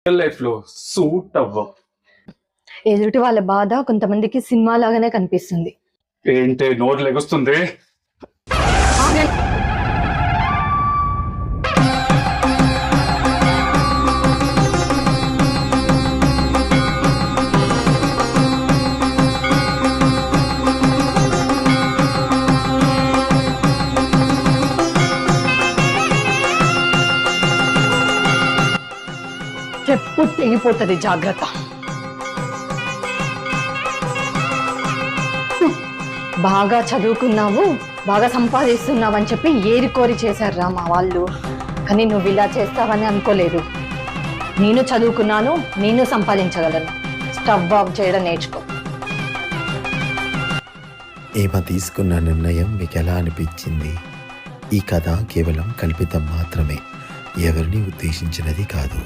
Real life లో suit అవ్వం. ఎదుటి వాళ్ళ బాధ కొంతమందికి సినిమా లాగానే కనిపిస్తుంది. ఏంటి నోరు లెగుస్తుంది? చెప్పు తెగిపోతుంది, జాగ్రత్త. బాగా చదువుకున్నావు, బాగా సంపాదిస్తున్నావు అని చెప్పి ఏరికోరి చేశారా మా వాళ్ళు. కానీ నువ్వు ఇలా చేస్తావని అనుకోలేదు. నేను చదువుకున్నాను, నేను సంపాదించగలను. స్టవ్ ఆఫ్ చేయడం నేర్చుకో. ఈమె తీసుకున్న నిర్ణయం మీకు ఎలా అనిపించింది? ఈ కథ కేవలం కల్పితం మాత్రమే, ఎవరిని ఉద్దేశించినది కాదు.